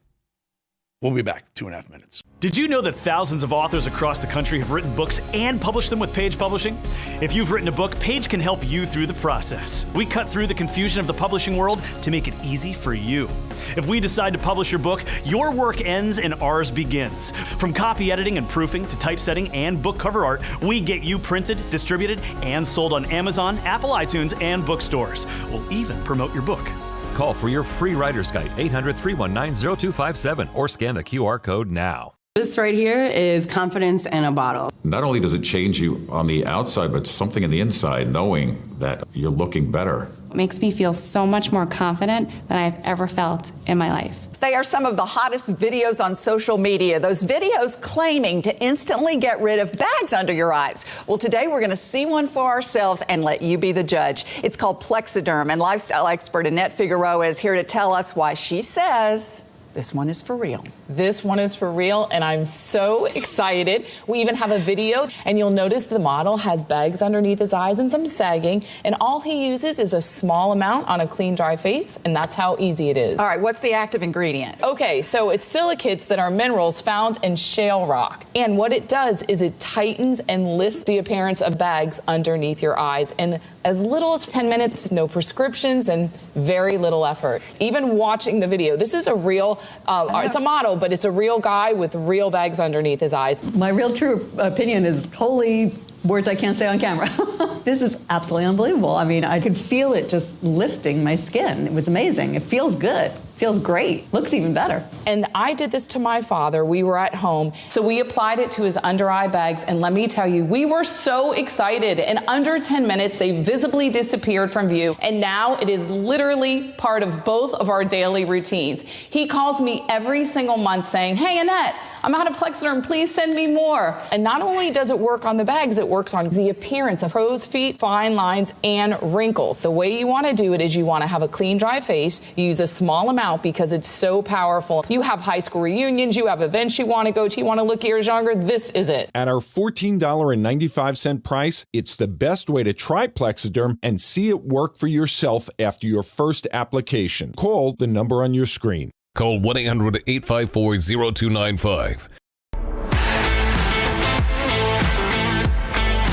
We'll be back 2.5 minutes. Did you know that thousands of authors across the country have written books and published them with Page Publishing? If you've written a book, Page can help you through the process. We cut through the confusion of the publishing world to make it easy for you. If we decide to publish your book, your work ends and ours begins. From copy editing and proofing to typesetting and book cover art, we get you printed, distributed, and sold on Amazon, Apple iTunes, and bookstores. We'll even promote your book. Call for your free writer's guide, 800-319-0257, or scan the QR code now. This right here is confidence in a bottle. Not only does it change you on the outside, but something in the inside, knowing that you're looking better. It makes me feel so much more confident than I've ever felt in my life. They are some of the hottest videos on social media. Those videos claiming to instantly get rid of bags under your eyes. Well, today we're going to see one for ourselves and let you be the judge. It's called Plexiderm, and lifestyle expert Annette Figueroa is here to tell us why she says this one is for real. This one is for real, and I'm so excited. We even have a video, and you'll notice the model has bags underneath his eyes and some sagging, and all he uses is a small amount on a clean, dry face, and that's how easy it is. All right, what's the active ingredient? Okay, so it's silicates that are minerals found in shale rock, and what it does is it tightens and lifts the appearance of bags underneath your eyes, and as little as 10 minutes, no prescriptions, and very little effort. Even watching the video, this is a real, it's a model, but it's a real guy with real bags underneath his eyes. My real true opinion is holy words I can't say on camera. This is absolutely unbelievable. I mean, I could feel it just lifting my skin. It was amazing. It feels good. Feels great. Looks even better. And I did this to my father. We were at home. So we applied it to his under eye bags. And let me tell you, we were so excited. In under 10 minutes, they visibly disappeared from view. And now it is literally part of both of our daily routines. He calls me every single month saying, "Hey, Annette, I'm out of Plexiderm. Please send me more." And not only does it work on the bags, it works on the appearance of crow's feet, fine lines, and wrinkles. The way you want to do it is you want to have a clean, dry face. You use a small amount because it's so powerful. You have high school reunions, you have events you want to go to, you want to look years younger. This is it. At our $14.95 price, it's the best way to try Plexiderm and see it work for yourself after your first application. Call the number on your screen. Call 1-800-854-0295.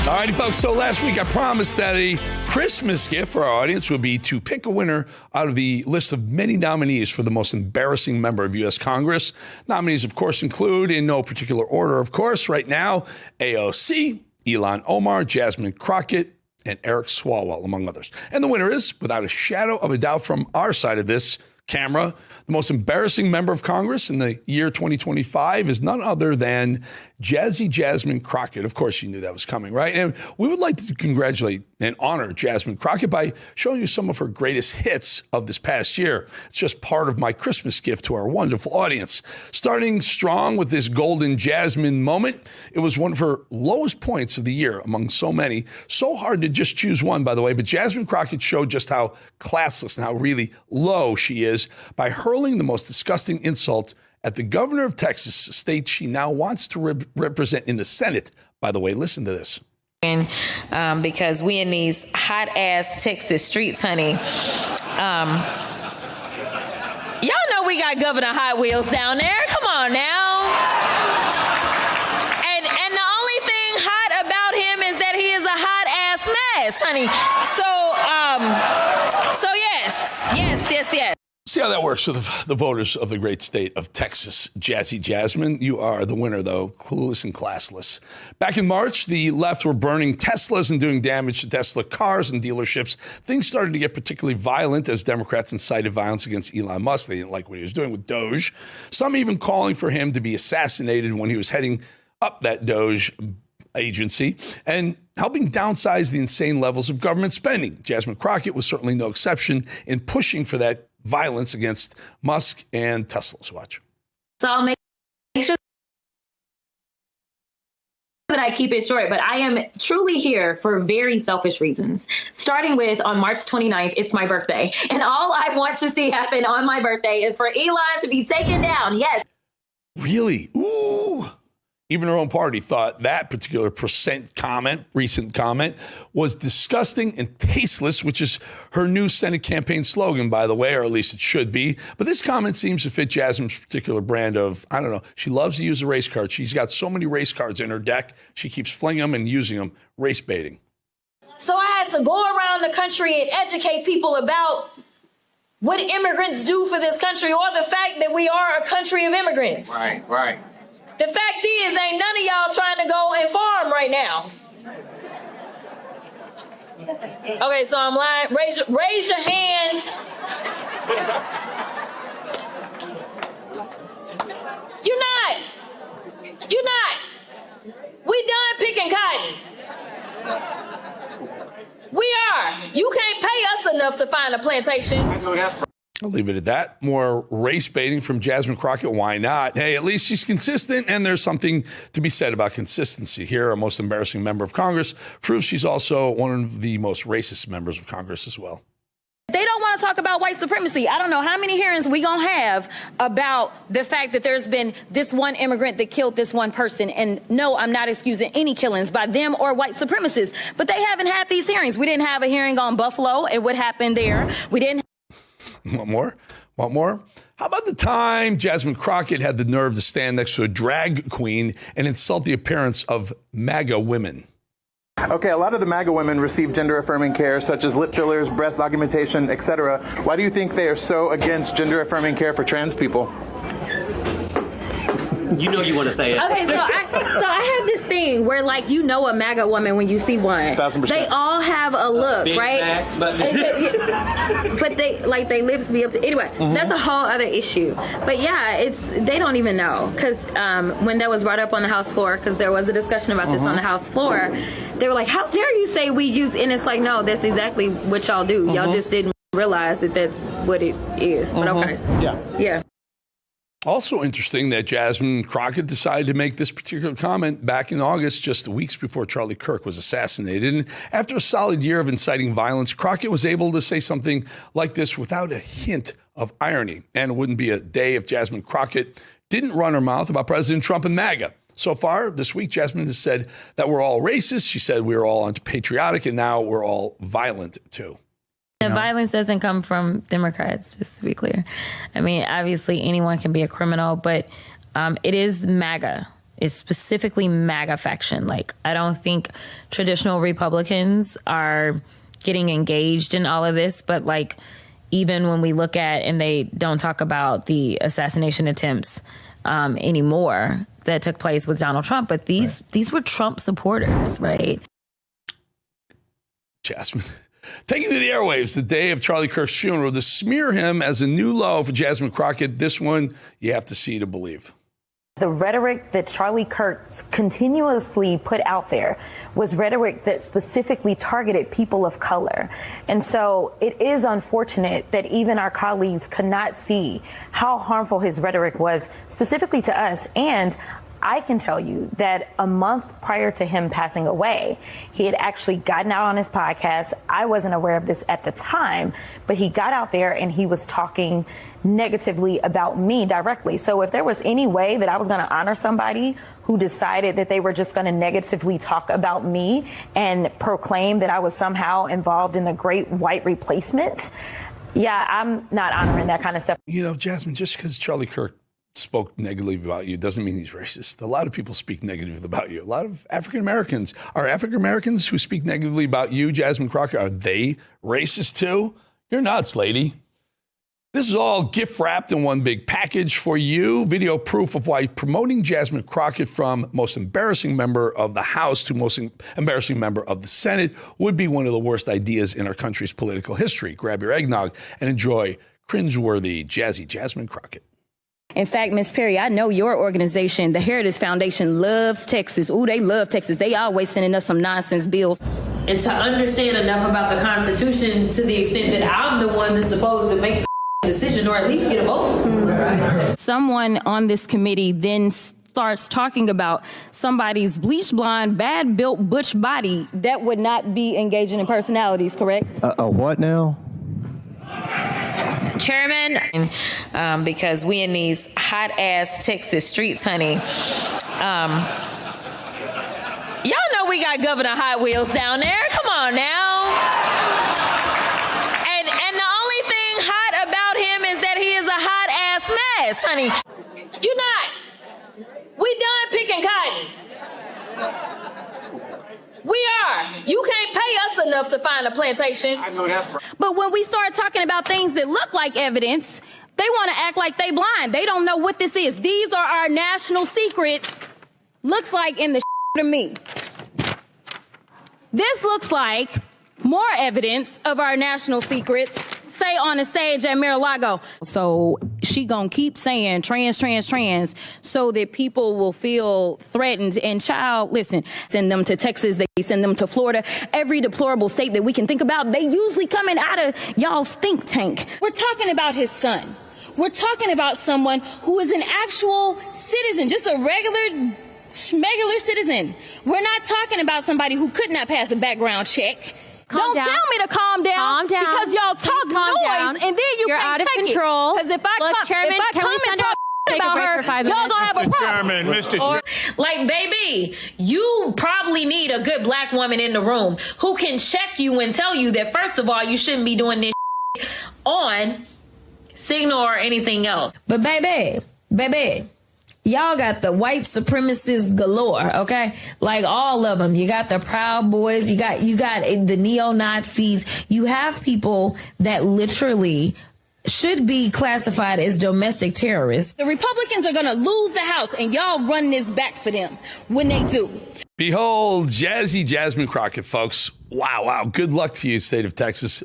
All righty, folks. So last week I promised that a Christmas gift for our audience would be to pick a winner out of the list of many nominees for the most embarrassing member of U.S. Congress. Nominees, of course, include, in no particular order, of course, right now, AOC, Ilhan Omar, Jasmine Crockett, and Eric Swalwell, among others. And the winner is, without a shadow of a doubt from our side of this camera, the most embarrassing member of Congress in the year 2025 is none other than Jasmine Crockett. Of course, you knew that was coming, right? And we would like to congratulate and honor Jasmine Crockett by showing you some of her greatest hits of this past year. It's just part of my Christmas gift to our wonderful audience. Starting strong with this golden Jasmine moment, it was one of her lowest points of the year among so many. So hard to just choose one, by the way, but Jasmine Crockett showed just how classless and how really low she is by hurling the most disgusting insult at the governor of Texas, a state she now wants to represent in the Senate. By the way, listen to this. Because we in these hot ass Texas streets, honey. Y'all know we got Governor Hot Wheels down there. Come on now. And the only thing hot about him is that he is a hot ass mess, honey. So yes. See how that works for the voters of the great state of Texas. Jasmine, you are the winner, though. Clueless and classless. Back in March, the left were burning Teslas and doing damage to Tesla cars and dealerships. Things started to get particularly violent as Democrats incited violence against Elon Musk. They didn't like what he was doing with Doge. Some even calling for him to be assassinated when he was heading up that Doge agency and helping downsize the insane levels of government spending. Jasmine Crockett was certainly no exception in pushing for that violence against Musk and Tesla's. Watch. So I'll make sure that I keep it short, but I am truly here for very selfish reasons. Starting with on March 29th, it's my birthday. And all I want to see happen on my birthday is for Elon to be taken down. Yes. Really? Ooh. Even her own party thought that particular recent comment, was disgusting and tasteless, which is her new Senate campaign slogan, by the way, or at least it should be. But this comment seems to fit Jasmine's particular brand of, I don't know, she loves to use a race card. She's got so many race cards in her deck. She keeps flinging them and using them, race baiting. So I had to go around the country and educate people about what immigrants do for this country, or the fact that we are a country of immigrants. Right, right. The fact is, ain't none of y'all trying to go and farm right now. Okay, so I'm lying. Raise your hands. You're not. We done picking cotton. We are. You can't pay us enough to find a plantation. I'll leave it at that. More race baiting from Jasmine Crockett. Why not? Hey, at least she's consistent, and there's something to be said about consistency here. Our most embarrassing member of Congress proves she's also one of the most racist members of Congress as well. They don't want to talk about white supremacy. I don't know how many hearings we gonna have about the fact that there's been this one immigrant that killed this one person. And no, I'm not excusing any killings by them or white supremacists. But they haven't had these hearings. We didn't have a hearing on Buffalo and what happened there. We didn't. Want more? How about the time Jasmine Crockett had the nerve to stand next to a drag queen and insult the appearance of MAGA women? Okay, a lot of the MAGA women receive gender-affirming care, such as lip fillers, breast augmentation, etc. Why do you think they are so against gender-affirming care for trans people? You know you want to say it. Okay, so I have this thing where, like, you know a MAGA woman when you see one. 1,000%. They all have a look, Big right? back, but they lips be up to anyway. That's a whole other issue. But yeah, they don't even know, because when that was brought up on the House floor, because there was a discussion about this on the House floor, they were like, "How dare you say we use?" And it's like, no, that's exactly what y'all do. Y'all just didn't realize that that's what it is. But okay, yeah. Also interesting that Jasmine Crockett decided to make this particular comment back in August, just weeks before Charlie Kirk was assassinated. And after a solid year of inciting violence, Crockett was able to say something like this without a hint of irony. And it wouldn't be a day if Jasmine Crockett didn't run her mouth about President Trump and MAGA. So far this week, Jasmine has said that we're all racist. She said we're all unpatriotic, and now we're all violent too. The violence doesn't come from Democrats, just to be clear. I mean, obviously anyone can be a criminal, but it is MAGA. It's specifically MAGA faction. Like, I don't think traditional Republicans are getting engaged in all of this, but like, even when we look at, and they don't talk about the assassination attempts anymore that took place with Donald Trump, but these were Trump supporters, right? Jasmine. Taking to the airwaves the day of Charlie Kirk's funeral to smear him as a new low for Jasmine Crockett. This one you have to see to believe. The rhetoric that Charlie Kirk continuously put out there was rhetoric that specifically targeted people of color. And so it is unfortunate that even our colleagues could not see how harmful his rhetoric was specifically to us. And I can tell you that a month prior to him passing away, he had actually gotten out on his podcast. I wasn't aware of this at the time, but he got out there and he was talking negatively about me directly. So if there was any way that I was going to honor somebody who decided that they were just going to negatively talk about me and proclaim that I was somehow involved in the great white replacement, yeah, I'm not honoring that kind of stuff. You know, Jasmine, just because Charlie Kirk spoke negatively about you doesn't mean he's racist. A lot of people speak negatively about you. A lot of African Americans who speak negatively about you, Jasmine Crockett, are they racist too? You're nuts, lady. This is all gift wrapped in one big package for you. Video proof of why promoting Jasmine Crockett from most embarrassing member of the House to most embarrassing member of the Senate would be one of the worst ideas in our country's political history. Grab your eggnog and enjoy cringeworthy, jazzy Jasmine Crockett. In fact, Ms. Perry, I know your organization, the Heritage Foundation, loves Texas. Ooh, they love Texas. They always sending us some nonsense bills. And to understand enough about the Constitution to the extent that I'm the one that's supposed to make the decision or at least get a vote. Someone on this committee then starts talking about somebody's bleach blonde, bad built butch body that would not be engaging in personalities, correct? A what now? Chairman, because we in these hot ass Texas streets, honey, Y'all know we got Governor Hot Wheels down there. Come on now. And the only thing hot about him is that he is a hot ass mess, honey. You not. We done picking cotton. We are. You can't pay us enough to find a plantation. I know that's right. But when we start talking about things that look like evidence, they want to act like they blind. They don't know what this is. These are our national secrets. Looks like in the to me. This looks like more evidence of our national secrets, say on the stage at Mar-a-Lago. So she gonna keep saying trans, so that people will feel threatened. And child, listen, send them to Texas, they send them to Florida. Every deplorable state that we can think about, they usually coming out of y'all's think tank. We're talking about his son. We're talking about someone who is an actual citizen, just a regular citizen. We're not talking about somebody who could not pass a background check. Don't tell me to calm down. Calm down. Because y'all talk noise and then You're can't out of take control. Because if I Chairman, come and talk about her, y'all gonna have a problem. Mr. Chairman. Like, baby, you probably need a good black woman in the room who can check you and tell you that, first of all, you shouldn't be doing this on Signal or anything else. But baby, y'all got the white supremacists galore, okay? Like all of them. You got the Proud Boys. You got the neo-Nazis. You have people that literally should be classified as domestic terrorists. The Republicans are going to lose the House, and y'all run this back for them when they do. Behold, Jasmine Crockett, folks. Wow. Good luck to you, state of Texas.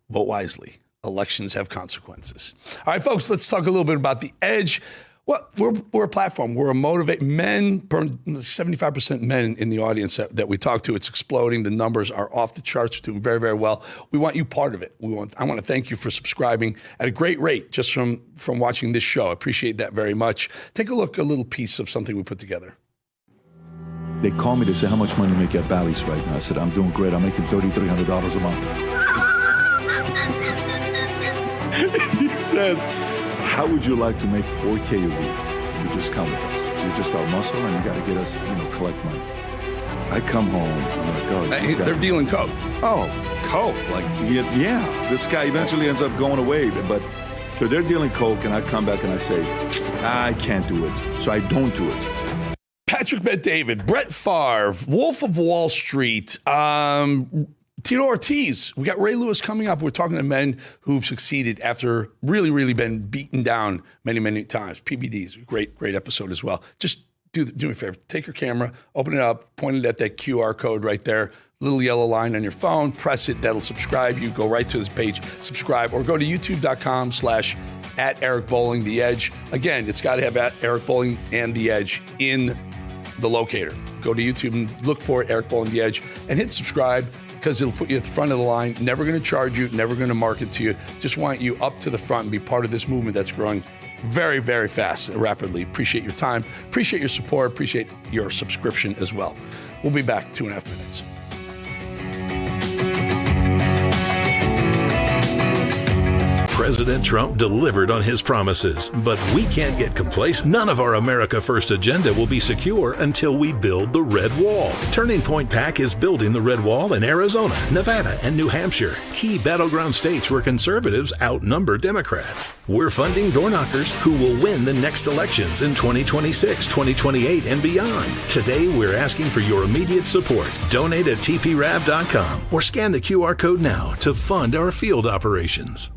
Vote wisely. Elections have consequences. All right, folks, let's talk a little bit about The Edge. Well, we're a platform. We're a motivate men, 75% men in the audience that we talk to. It's exploding. The numbers are off the charts. We're doing very, very well. We want you part of it. I want to thank you for subscribing at a great rate just from watching this show. I appreciate that very much. Take a look, a little piece of something we put together. They call me to say, how much money you make at Bally's right now? I said, I'm doing great. I'm making $3,300 a month. He says, how would you like to make $4K a week if you just come with us? You're just our muscle and you got to get us, collect money. I come home, I'm like, oh. They're dealing coke. Oh, coke. Like, yeah. This guy eventually ends up going away. But so they're dealing coke and I come back and I say, I can't do it. So I don't do it. Patrick Bet-David, Brett Favre, Wolf of Wall Street, Tito Ortiz. We got Ray Lewis coming up. We're talking to men who've succeeded after really, really been beaten down many, many times. PBDs, great episode as well. Just do me a favor. Take your camera, open it up, point it at that QR code right there, little yellow line on your phone, press it. That'll subscribe you. Go right to this page, subscribe, or go to youtube.com/@EricBowling, The Edge. Again, it's got to have @Eric Bowling and The Edge in the locator. Go to YouTube and look for it, Eric Bowling, The Edge, and hit subscribe, because it'll put you at the front of the line. Never going to charge you, never going to market to you. Just want you up to the front and be part of this movement that's growing very, very fast and rapidly. Appreciate your time, appreciate your support, appreciate your subscription as well. We'll be back 2.5 minutes. President Trump delivered on his promises, but we can't get complacent. None of our America First agenda will be secure until we build the Red Wall. Turning Point PAC is building the Red Wall in Arizona, Nevada, and New Hampshire, key battleground states where conservatives outnumber Democrats. We're funding door knockers who will win the next elections in 2026, 2028, and beyond. Today, we're asking for your immediate support. Donate at tprav.com or scan the QR code now to fund our field operations.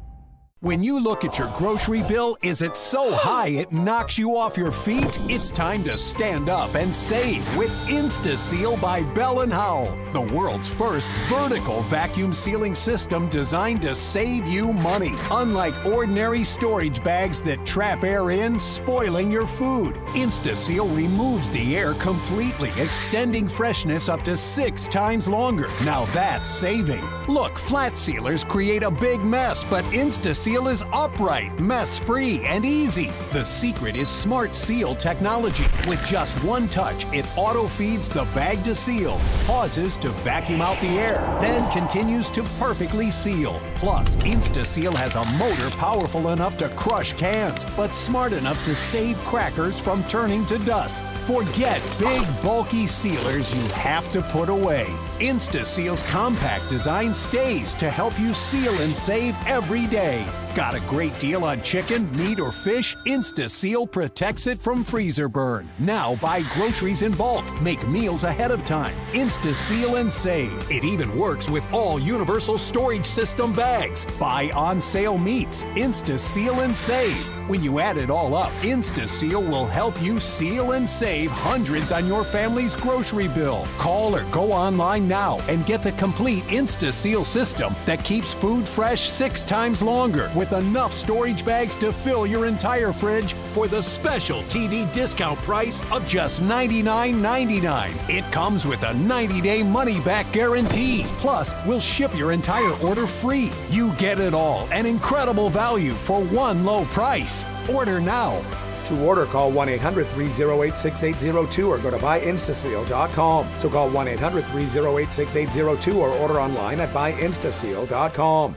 When you look at your grocery bill, is it so high it knocks you off your feet? It's time to stand up and save with InstaSeal by Bell & Howell, the world's first vertical vacuum sealing system designed to save you money. Unlike ordinary storage bags that trap air in, spoiling your food, InstaSeal removes the air completely, extending freshness up to 6 times longer. Now that's saving. Look, flat sealers create a big mess, but InstaSeal Seal is upright, mess-free, and easy. The secret is Smart Seal technology. With just one touch, it auto-feeds the bag to seal, pauses to vacuum out the air, then continues to perfectly seal. Plus, InstaSeal has a motor powerful enough to crush cans, but smart enough to save crackers from turning to dust. Forget big, bulky sealers you have to put away. InstaSeal's compact design stays to help you seal and save every day. Got a great deal on chicken, meat, or fish? InstaSeal protects it from freezer burn. Now buy groceries in bulk. Make meals ahead of time. InstaSeal and save. It even works with all universal storage system bags. Buy on sale meats. InstaSeal and save. When you add it all up, InstaSeal will help you seal and save hundreds on your family's grocery bill. Call or go online now and get the complete InstaSeal system that keeps food fresh 6 times longer with enough storage bags to fill your entire fridge for the special TV discount price of just $99.99. It comes with a 90-day money-back guarantee. Plus, we'll ship your entire order free. You get it all, an incredible value for one low price. Order now. To order, call 1-800-308-6802 or go to buyinstaseal.com. So call 1-800-308-6802 or order online at buyinstaseal.com.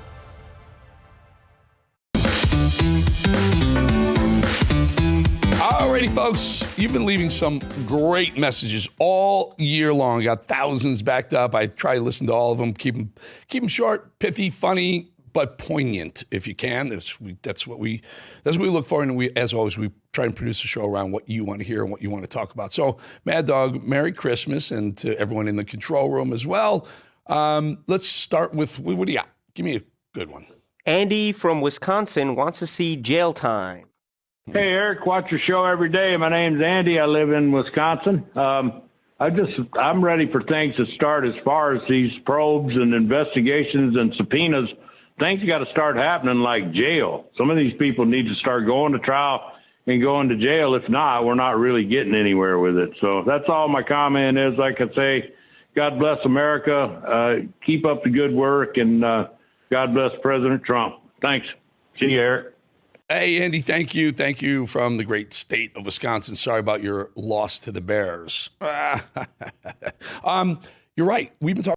Alrighty, folks, you've been leaving some great messages all year long. Got thousands backed up. I try to listen to all of them. Keep them short, pithy, funny, but poignant if you can. That's what we look for, and we, as always, we try and produce a show around what you want to hear and what you want to talk about. So, Mad Dog, Merry Christmas, and to everyone in the control room as well. Let's start with, what do you got? Give me a good one. Andy from Wisconsin wants to see Jail Time. Hey, Eric, watch your show every day. My name's Andy. I live in Wisconsin. I'm ready for things to start as far as these probes and investigations and subpoenas. Things got to start happening like jail. Some of these people need to start going to trial and going to jail. If not, we're not really getting anywhere with it. So that's all my comment is. Like I say, God bless America. Keep up the good work, and God bless President Trump. Thanks. See you, Eric. Hey, Andy, thank you. Thank you from the great state of Wisconsin. Sorry about your loss to the Bears. You're right. We've been talking